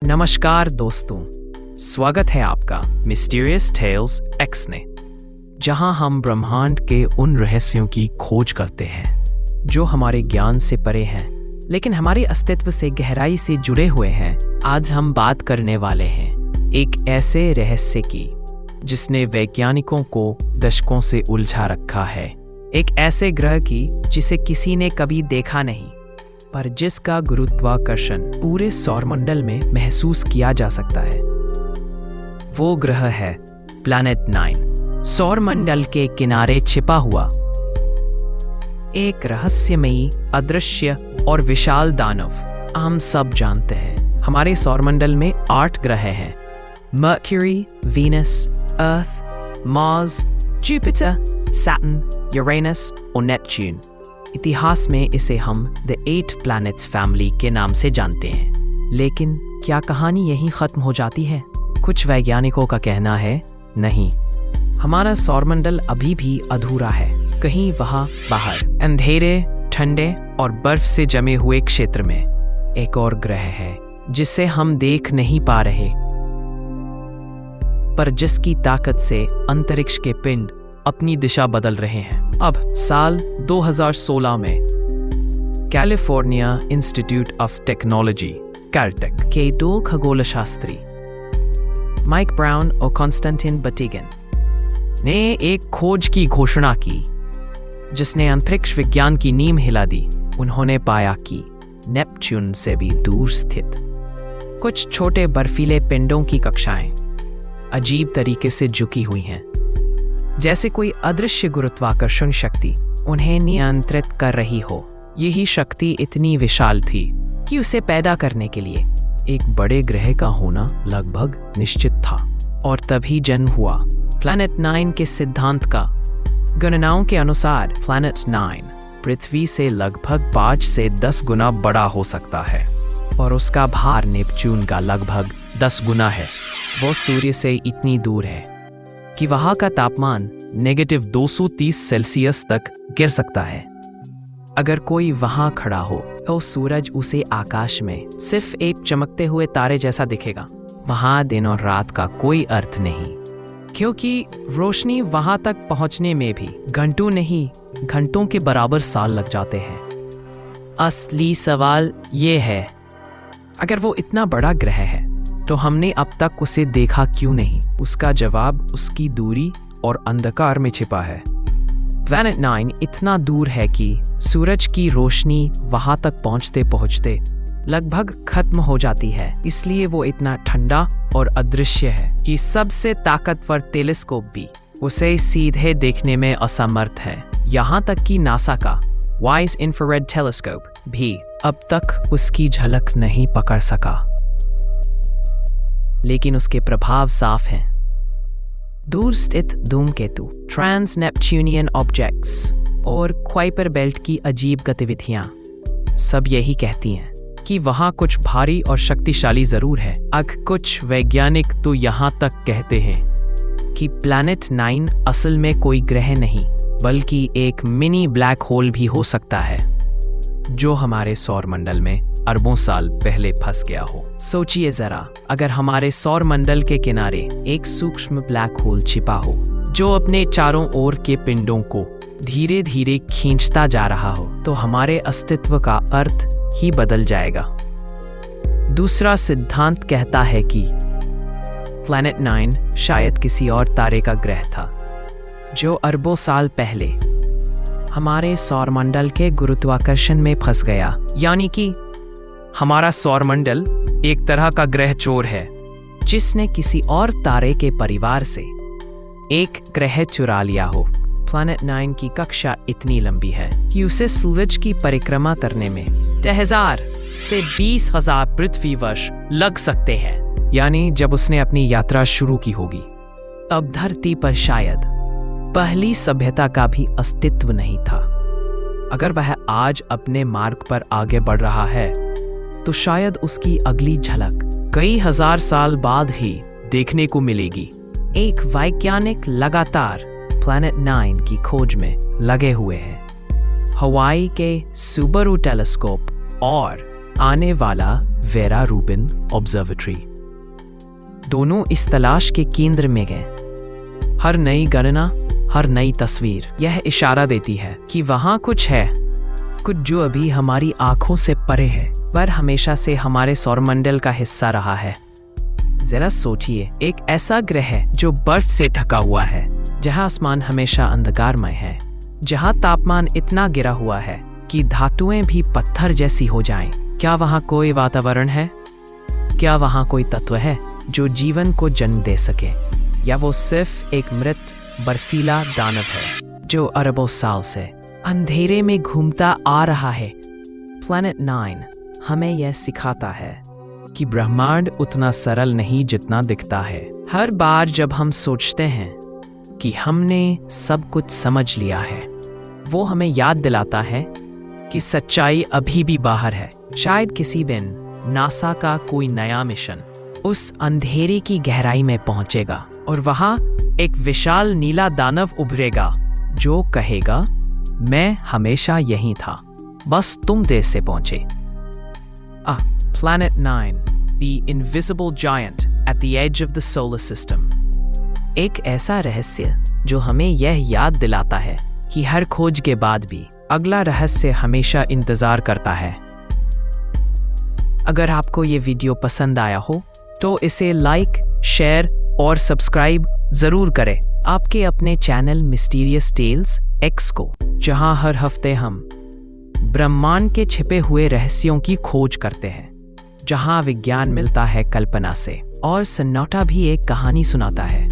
नमस्कार दोस्तों, स्वागत है आपका मिस्टीरियस टेल्स एक्स में, जहां हम ब्रह्मांड के उन रहस्यों की खोज करते हैं जो हमारे ज्ञान से परे हैं लेकिन हमारे अस्तित्व से गहराई से जुड़े हुए हैं। आज हम बात करने वाले हैं एक ऐसे रहस्य की जिसने वैज्ञानिकों को दशकों से उलझा रखा है। एक ऐसे ग्रह की जिसे किसी ने कभी देखा नहीं, पर जिसका गुरुत्वाकर्षण पूरे सौरमंडल में महसूस किया जा सकता है। वो ग्रह है प्लैनेट 9, सौरमंडल के किनारे छिपा हुआ एक रहस्यमयी, अदृश्य और विशाल दानव। हम सब जानते हैं हमारे सौरमंडल में 8 ग्रह हैं: मर्क्यूरी, वीनस, अर्थ, मार्स, जुपिटर, सैटर्न, यूरेनस और नेपच्यून। इतिहास में इसे हम द 8 प्लैनेट्स फैमिली के नाम से जानते हैं। लेकिन क्या कहानी यहीं खत्म हो जाती है? कुछ वैज्ञानिकों का कहना है नहीं, हमारा सौरमंडल अभी भी अधूरा है। कहीं वहां बाहर अंधेरे, ठंडे और बर्फ से जमे हुए क्षेत्र में एक और ग्रह है जिसे हम देख नहीं पा रहे, पर जिसकी ताकत से अंतरिक्ष के पिंड अपनी दिशा बदल रहे हैं। अब साल 2016 में California institute of technology Caltech के 2 खगोलशास्त्री माइक ब्राउन और कॉन्स्टेंटिन बटीगन ने एक खोज की घोषणा की जिसने अंतरिक्ष विज्ञान की नींव हिला दी। उन्होंने पाया कि नेपच्यून से भी दूर स्थित कुछ छोटे बर्फीले पिंडों की कक्षाएं अजीब तरीके से झुकी हुई हैं, जैसे कोई अदृश्य गुरुत्वाकर्षण शक्ति उन्हें नियंत्रित कर रही हो। यही शक्ति इतनी विशाल थी कि उसे पैदा करने के लिए एक बड़े ग्रह का होना लगभग निश्चित था। और तभी जन्म हुआ प्लैनेट 9 के सिद्धांत का। गणनाओं के अनुसार प्लैनेट 9 पृथ्वी से लगभग 5 से 10 गुना बड़ा हो सकता है और उसका भार नेपच्यून का लगभग 10 गुना है। वो सूर्य से इतनी दूर है कि वहां का तापमान -230 सेल्सियस तक गिर सकता है। अगर कोई वहां खड़ा हो तो सूरज उसे आकाश में सिर्फ एक चमकते हुए तारे जैसा दिखेगा। वहां दिन और रात का कोई अर्थ नहीं, क्योंकि रोशनी वहां तक पहुंचने में भी घंटों नहीं, घंटों के बराबर साल लग जाते हैं। असली सवाल ये है, अगर वो इतना बड़ा ग्रह है तो हमने अब तक उसे देखा क्यों नहीं? उसका जवाब उसकी दूरी और अंधकार में छिपा है। प्लैनेट 9 इतना दूर है कि सूरज की रोशनी वहां तक पहुंचते पहुंचते लगभग खत्म हो जाती है। इसलिए वो इतना ठंडा और अदृश्य है कि सबसे ताकतवर टेलीस्कोप भी उसे सीधे देखने में असमर्थ है। यहाँ तक कि नासा का वाइड इंफ्रारेड टेलीस्कोप भी अब तक उसकी झलक नहीं पकड़ सका। लेकिन उसके प्रभाव साफ हैं। दूर स्थित धूमकेतु, ट्रांस नेपच्यूनियन ऑब्जेक्ट्स और क्वाइपर बेल्ट की अजीब गतिविधियां सब यही कहती हैं कि वहां कुछ भारी और शक्तिशाली जरूर है। कुछ वैज्ञानिक तो यहां तक कहते हैं कि प्लैनेट 9 असल में कोई ग्रह नहीं बल्कि एक मिनी ब्लैक होल भी हो सकता है जो हमारे सौरमंडल में अरबों साल पहले फंस गया हो। सोचिए जरा, अगर हमारे सौरमंडल के किनारे एक सूक्ष्म ब्लैक होल छिपा हो जो अपने चारों ओर के पिंडों को धीरे धीरे खींचता जा रहा हो, तो हमारे अस्तित्व का अर्थ ही बदल जाएगा। दूसरा सिद्धांत कहता है कि प्लैनेट 9 शायद किसी और तारे का ग्रह था जो अरबों साल पहले हमारे सौरमंडल के गुरुत्वाकर्षण में फंस गया। यानी कि हमारा सौरमंडल एक तरह का ग्रह चोर है जिसने किसी और तारे के परिवार से एक ग्रह चुरा लिया हो। प्लैनेट 9 की कक्षा इतनी लंबी है कि उसे सूरज की परिक्रमा करने में 10,000 से 20,000 पृथ्वी वर्ष लग सकते हैं। यानी जब उसने अपनी यात्रा शुरू की होगी, तब धरती पर शायद पहली सभ्यता का भी अस्तित्व नहीं था। अगर वह आज अपने मार्ग पर आगे बढ़ रहा है तो शायद उसकी अगली झलक कई हजार साल बाद ही देखने को मिलेगी। एक वैज्ञानिक लगातार प्लैनेट 9 की खोज में लगे हुए हैं। हवाई के सुबारू टेलीस्कोप और आने वाला वेरा रूबिन ऑब्जर्वेटरी। दोनों इस तलाश के केंद्र में गए। हर नई गणना, हर नई तस्वीर यह इशारा देती है कि वहां कुछ है, कुछ जो अभी हमारी आंखों से परे है, पर हमेशा से हमारे सौरमंडल का हिस्सा रहा है। जरा सोचिए, एक ऐसा ग्रह है जो बर्फ से ढका हुआ है, जहां आसमान हमेशा अंधकारमय है, जहां तापमान इतना गिरा हुआ है कि धातुएं भी पत्थर जैसी हो जाएं। क्या वहां कोई वातावरण है? क्या वहां कोई तत्व है जो जीवन को जन्म दे सके, या वो सिर्फ एक मृत बर्फीला दानव है जो अरबों साल से अंधेरे में घूमता आ रहा है? प्लैनेट 9 हमें यह सिखाता है कि ब्रह्मांड उतना सरल नहीं जितना दिखता है। हर बार जब हम सोचते हैं कि हमने सब कुछ समझ लिया है, वो हमें याद दिलाता है कि सच्चाई अभी भी बाहर है। शायद किसी दिन नासा का कोई नया मिशन उस अंधेरे की गहराई में पहुंचेगा और वहां एक विशाल नीला दानव उभरेगा जो कहेगा, मैं हमेशा यहीं था, बस तुम देर से पहुंचे। Planet 9, the invisible giant at the edge of the solar system। एक ऐसा रहस्य जो हमें यह याद दिलाता है कि हर खोज के बाद भी अगला रहस्य हमेशा इंतजार करता है। अगर आपको ये वीडियो पसंद आया हो तो इसे लाइक, शेयर और सब्सक्राइब जरूर करें आपके अपने चैनल मिस्टीरियस टेल्स एक्स को, जहां हर हफ्ते हम ब्रह्मांड के छिपे हुए रहस्यों की खोज करते हैं, जहां विज्ञान मिलता है कल्पना से और सन्नाटा भी एक कहानी सुनाता है।